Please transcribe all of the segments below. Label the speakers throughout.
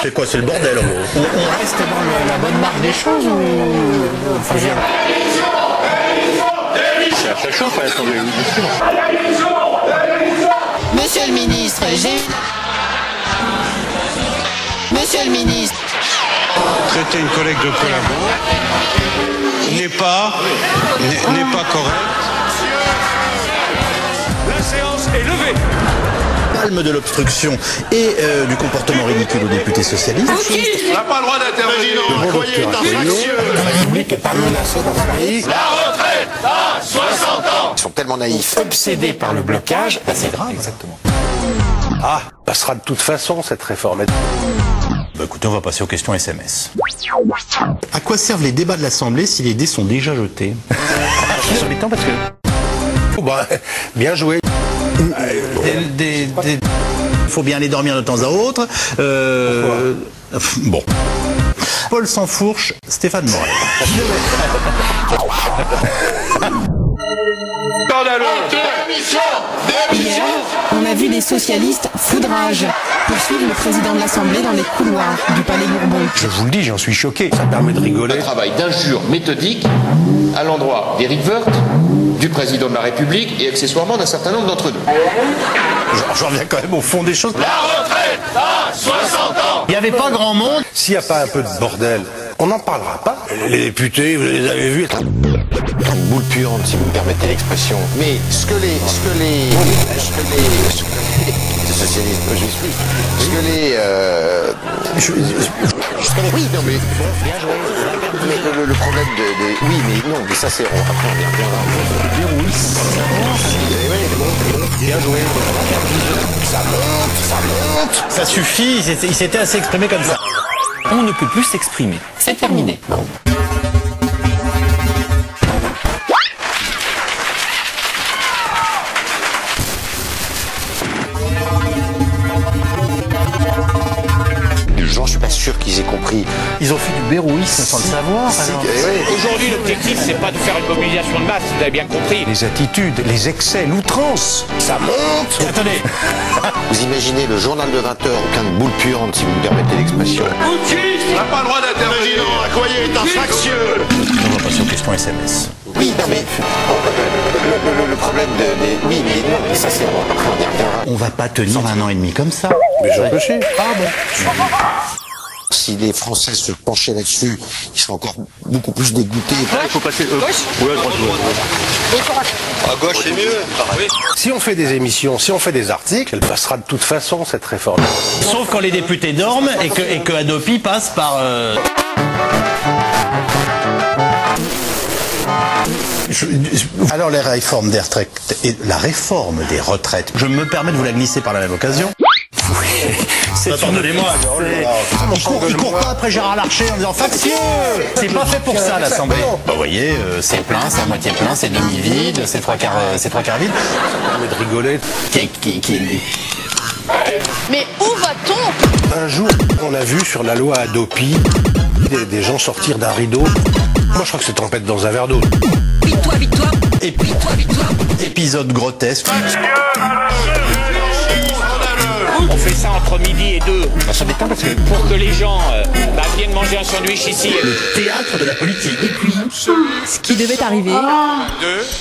Speaker 1: C'est quoi, c'est le bordel en gros.
Speaker 2: On reste dans la bonne marque des choses ou... Enfin,
Speaker 3: c'est à chaque chose pour l'Assemblée.
Speaker 4: Monsieur le ministre, Monsieur le ministre.
Speaker 5: Traiter une collègue de collabo n'est pas correct.
Speaker 3: La séance est levée.
Speaker 1: Palme de l'obstruction et du comportement ridicule aux députés socialistes.
Speaker 3: On n'a pas le droit d'intervenir.
Speaker 1: Croyez
Speaker 2: la République est pas menacée dans ce pays.
Speaker 3: La retraite à 60 ans.
Speaker 6: Ils sont tellement naïfs.
Speaker 2: Obsédés par le blocage, c'est grave.
Speaker 1: Exactement.
Speaker 7: Ah, passera de toute façon cette réforme.
Speaker 1: Bah écoutez, on va passer aux questions SMS. À quoi servent les débats de l'Assemblée si les dés sont déjà jetés?
Speaker 7: Sur les temps parce que... Oh bah, bien joué.
Speaker 1: Il faut bien aller dormir de temps à autre. Bon. Paul Sansfourche, Stéphane Morel.
Speaker 4: Hier, on a vu des socialistes foudrage poursuivre le président de l'Assemblée dans les couloirs du Palais Bourbon.
Speaker 7: Je vous le dis, j'en suis choqué. Ça permet de rigoler.
Speaker 8: Un travail d'injure méthodique à l'endroit d'Éric Woerth, du président de la République et accessoirement d'un certain nombre d'entre nous.
Speaker 1: J'en reviens quand même au fond des choses.
Speaker 3: La retraite à 60 ans.
Speaker 1: Il n'y avait pas grand monde.
Speaker 7: S'il n'y a pas un peu de bordel, on n'en parlera pas. Les députés, vous les avez vus.
Speaker 6: Boule puante, si vous me permettez l'expression. Mais ce que les socialistes, je m'explique. Oui, non mais bien joué. Mais le problème oui, mais non, mais ça c'est après on y reviendra. Bien joué. Ça monte.
Speaker 1: Ça suffit, il s'était assez exprimé comme ça.
Speaker 2: On ne peut plus s'exprimer.
Speaker 4: C'est terminé.
Speaker 6: Les gens, je suis pas sûr qu'ils aient compris.
Speaker 1: Ils ont fait du bérouisme sans le savoir.
Speaker 3: Aujourd'hui, l'objectif, c'est pas de faire une mobilisation de masse, vous avez bien compris.
Speaker 7: Les attitudes, les excès, l'outrance.
Speaker 6: Ça monte.
Speaker 1: Attendez.
Speaker 6: Vous imaginez le journal de 20h, aucun de boule puante, si vous me permettez l'expression.
Speaker 3: On n'a pas le droit d'intervenir.
Speaker 6: Accoyer est un factieux.
Speaker 1: On va passer aux questions SMS.
Speaker 6: Oui, non mais le problème oui, mais non, mais ça c'est après on y reviendra.
Speaker 1: On va pas tenir 1 an et demi comme ça.
Speaker 7: Mais j'en peux chier.
Speaker 1: Ah bon.
Speaker 6: Si les Français se penchaient là-dessus, ils seraient encore beaucoup plus dégoûtés.
Speaker 3: Il faut passer à droite.
Speaker 8: À gauche, c'est mieux.
Speaker 7: Si on fait des émissions, si on fait des articles, elle passera de toute façon cette réforme.
Speaker 1: Sauf quand les députés dorment et que Hadopi passe par... Alors les réformes des retraites et la réforme des retraites, je me permets de vous la glisser par la même occasion. Oui, pardonnez-moi. Il court pas après Gérard Larcher en disant factieux. C'est pas fait pour ça l'Assemblée. Bah, vous voyez, c'est plein, c'est à moitié plein, c'est demi-vide, c'est trois quarts vide.
Speaker 7: Ça permet de rigoler.
Speaker 4: Mais où va-t-on?
Speaker 7: Un jour, on a vu sur la loi Hadopi des gens sortir d'un rideau. Moi, je crois que c'est tempête dans un verre d'eau.
Speaker 4: Victoire.
Speaker 1: Épisode grotesque.
Speaker 3: On fait ça entre midi et 2. Ça m'étonne parce que pour que les gens viennent manger un sandwich ici.
Speaker 1: Le théâtre de la politique. Et puis,
Speaker 4: Ce qui devait arriver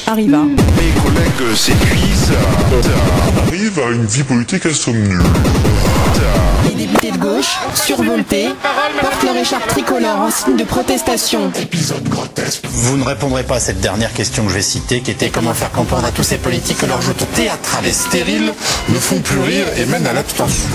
Speaker 4: arriva.
Speaker 9: Mes collègues s'épuisent. On arrive à une vie politique insomnue.
Speaker 4: Les députés de gauche, survoltés, portent leur écharpe tricolore en signe de protestation.
Speaker 1: épisode grotesque. Vous ne répondrez pas à cette dernière question que je vais citer, qui était comment faire comprendre à tous ces politiques que leurs jeux théâtrales et stériles
Speaker 9: Ne font plus rire et mènent à l'abstention.